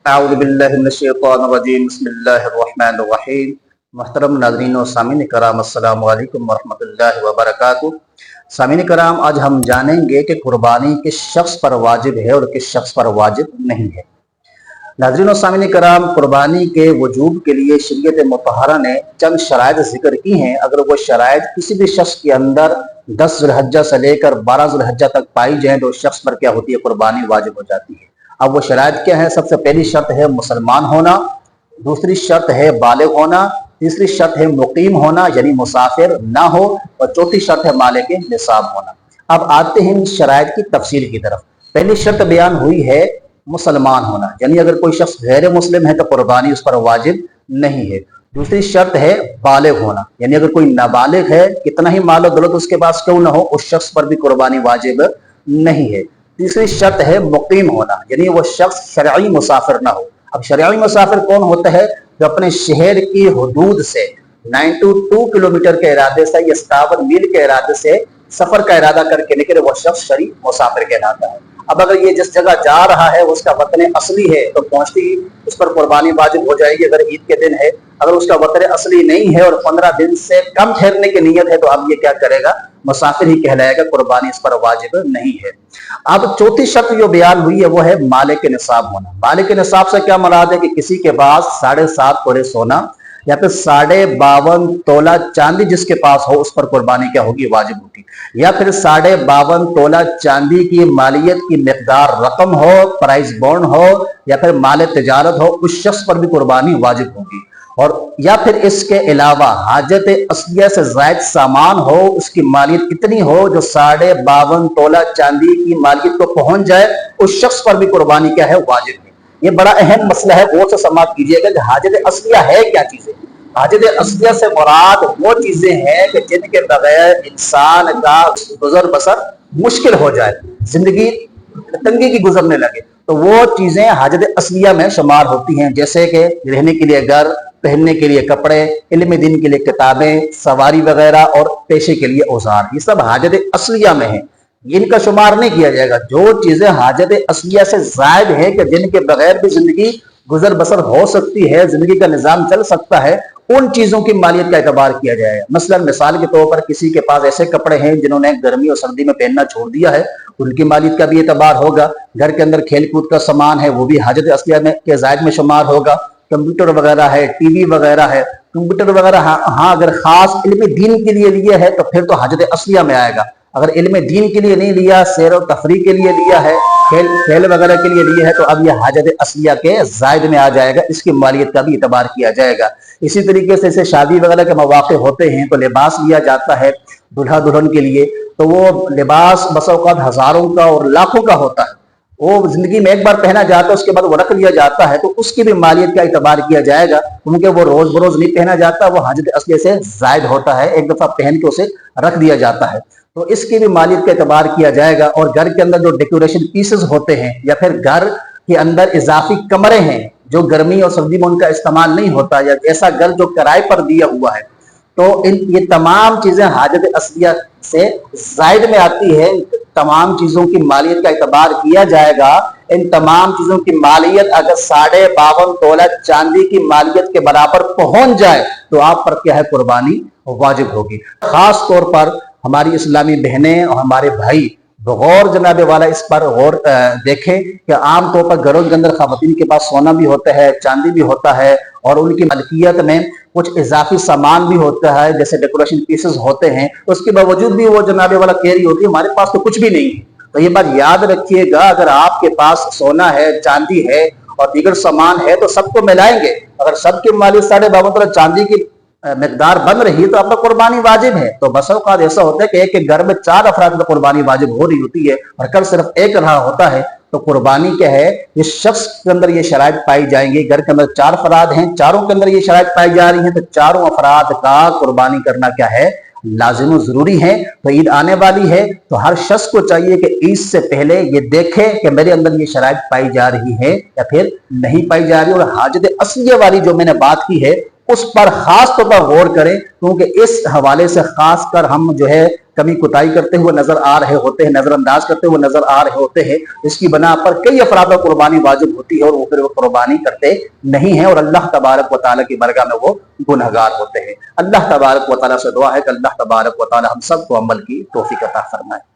अऊज़ुबिल्लाहिमिनश्शैतानिर्रजीम बिस्मिल्लाहिर्रहमानिर्रहीम। मोहतरम नाज़रीन और सामीन कराम, अस्सलामु अलैकुम वरहमतुल्लाहि वबरकातुहू। सामीन कराम, आज हम जानेंगे कि कुर्बानी किस शख्स पर वाजिब है और किस शख्स पर वाजिब नहीं है। नाज़रीन और सामीन कराम, कुर्बानी के वजूब के लिए शरीयत मुतहरा ने चंद शराइत जिक्र की हैं। अगर वो शराइत किसी भी शख्स के अंदर 10 ज़ुल्हिज्जा से लेकर 12 ज़ुल्हिज्जा तक पाई जाए तो उस शख्स पर क्या होती है, कुर्बानी वाजिब हो जाती है। अब वो शराइत क्या है? सबसे पहली शर्त है मुसलमान होना, दूसरी शर्त है बालिग होना, तीसरी शर्त है मुकीम होना यानी मुसाफिर ना हो, और चौथी शर्त है मालिक निसाब होना। अब आते हैं इन शराइत की तफसील की तरफ। पहली शर्त बयान हुई है मुसलमान होना, यानी अगर कोई शख्स गैर मुस्लिम है तो कुर्बानी उस पर वाजिब नहीं है। दूसरी शर्त है बालिग होना, यानी अगर कोई नाबालिग है, कितना ही माल दौलत उसके पास क्यों ना हो, उस शख्स पर भी कुर्बानी वाजिब नहीं है। तीसरी शर्त है मुकीम होना, यानी वो शख्स शरई मुसाफिर ना हो। अब शरई मुसाफिर कौन होता है? जो अपने शहर की हदूद से 92 किलोमीटर के इरादे से या 57 मील के इरादे से सफर का इरादा करके निकले, वो शख्स शरई मुसाफिर कहलाता है। अब अगर ये जिस जगह जा रहा है उसका वतन असली है तो पहुंचती ही उस पर कुर्बानी वाजिब हो जाएगी अगर ईद के दिन है। अगर उसका वतन असली नहीं है और 15 दिन से कम ठहरने की नीयत है तो अब ये क्या करेगा? मुसाफिर ही कहलाएगा, कुर्बानी इस पर वाजिब नहीं है। अब चौथी शर्त जो बयान हुई है वो है मालिक निसाब होना। मालिक निसाब से क्या मुराद है कि किसी के पास 7.5 तोले सोना या फिर 52.5 तोला चांदी जिसके पास हो उस पर कुर्बानी क्या होगी? वाजिब होगी। या फिर 52.5 तोला चांदी की मालियत की मिकदार रकम हो, प्राइस बॉन्ड हो या फिर माल तिजारत हो, उस शख्स पर भी कुर्बानी वाजिब होगी। और या फिर इसके अलावा हाजत असलिया से जायद सामान हो, उसकी मालियत इतनी हो जो 52.5 तोला चांदी की मालियत को पहुंच जाए, उस शख्स पर भी कुर्बानी क्या है? वाजिब है। ये बड़ा अहम मसला है, गौर से समाप्त कीजिएगा कि हाजत असलिया है क्या चीजें। हाजत असलिया से मुराद वो चीजें हैं कि जिनके बगैर इंसान का गुजर बसर मुश्किल हो जाए, जिंदगी तंगी की गुजरने लगे, तो वो चीजें हाजत असलिया में शुमार होती हैं। जैसे कि रहने के लिए घर, पहनने के लिए कपड़े, इल्म दीन के लिए किताबें, सवारी वगैरह और पेशे के लिए औजार, ये सब हाजत असलिया में है। इनका शुमार नहीं किया जाएगा। जो चीजें हाजत असलिया से जायद है कि जिनके बगैर भी जिंदगी गुजर बसर हो सकती है, जिंदगी का निजाम चल सकता है, उन चीजों की मालियत का एतबार किया जाएगा। मसलन मिसाल के तौर पर किसी के पास ऐसे कपड़े हैं जिन्होंने गर्मी और सर्दी में पहनना छोड़ दिया है, उनकी मालियत का भी एतबार होगा। घर के अंदर खेल कूद का सामान है, वो भी हाजत असलिया में के जायद में शुमार होगा। कंप्यूटर वगैरह है, टीवी वगैरह है। कंप्यूटर वगैरह हाँ अगर खास इल्म दीन के लिए लिए है तो फिर तो हाजत असलिया में आएगा। अगर इल्म दीन के लिए नहीं लिया, सैर और तफरीह के लिए लिया है, खेल वगैरह के लिए लिया है, तो अब यह हाजत असलिया के जायद में आ जाएगा, इसकी मालियत का भी इतबार किया जाएगा। इसी तरीके से इसे शादी वगैरह के मौके होते हैं तो लिबास लिया जाता है दूल्हा दुल्हन के लिए, तो वो लिबास बस औक़ात हजारों का और लाखों का होता है। वो जिंदगी में एक बार पहना जाता है, उसके बाद वो रख लिया जाता है, तो उसकी भी मालियत का इतबार किया जाएगा, क्योंकि वो रोज बरोज नहीं पहना जाता, वो हाजत असलिया से जायद होता है, एक दफा पहन के उसे रख दिया जाता है, तो इसकी भी मालियत का एतबार किया जाएगा। और घर के अंदर जो डेकोरेशन पीसेस होते हैं या फिर घर के अंदर इजाफी कमरे हैं जो गर्मी और सर्दी में उनका इस्तेमाल नहीं होता, या ऐसा घर जो किराए पर दिया हुआ है, तो ये तमाम चीजें हाजत असलिया से जायद में आती है। तमाम चीजों की मालियत का एतबार किया जाएगा। इन तमाम चीजों की मालियत अगर 52.5 तोला चांदी की मालियत के बराबर पहुंच जाए तो आप पर क्या है? कुर्बानी वाजिब होगी। खास तौर पर हमारी इस्लामी बहनें और हमारे भाई बगौर जनाबे वाला इस पर गौर देखें कि आमतौर पर घरों के अंदर खवातीन के पास सोना भी होता है, चांदी भी होता है, और उनकी मलकियत में कुछ इजाफी सामान भी होता है जैसे डेकोरेशन पीसेस होते हैं। उसके बावजूद भी वो जनाबे वाला कह रही होती है हमारे पास तो कुछ भी नहीं है। तो ये बात याद रखिएगा, अगर आपके पास सोना है, चांदी है और दीगर सामान है तो सबको मिलाएंगे। अगर सबकी मालियत 52.5 चांदी की मिकदार बन रही है तो आपका कुर्बानी वाजिब है। तो बस औक़ात ऐसा होता है कि एक घर में 4 अफराद में कुर्बानी वाजिब हो रही होती है और कल सिर्फ एक रहा होता है, तो कुर्बानी क्या है? इस शख्स के अंदर ये शराइत पाई जाएंगी। घर के अंदर 4 अफराद हैं, चारों के अंदर ये शराइत पाई जा रही है, तो चारों अफराद का कुर्बानी करना क्या है? लाजिम जरूरी है। तो ईद आने वाली है तो हर शख्स को चाहिए कि ईद से पहले ये देखे कि मेरे अंदर ये शराइत पाई जा रही है या फिर नहीं पाई जा रही। और हाजत असलिया वाली जो मैंने बात की है اس پر خاص طور پر غور کریں، کیونکہ اس حوالے سے خاص کر ہم جو ہے کمی کوتاہی کرتے ہوئے نظر آ رہے ہوتے ہیں، نظر انداز کرتے ہوئے نظر آ رہے ہوتے ہیں۔ اس کی بنا پر کئی افراد پر قربانی واجب ہوتی ہے اور وہ پھر وہ قربانی کرتے نہیں ہیں، اور اللہ تبارک و تعالیٰ کی بارگاہ میں وہ گنہگار ہوتے ہیں۔ اللہ تبارک و تعالیٰ سے دعا ہے کہ اللہ تبارک و تعالیٰ ہم سب کو عمل کی توفیق عطا فرمائے۔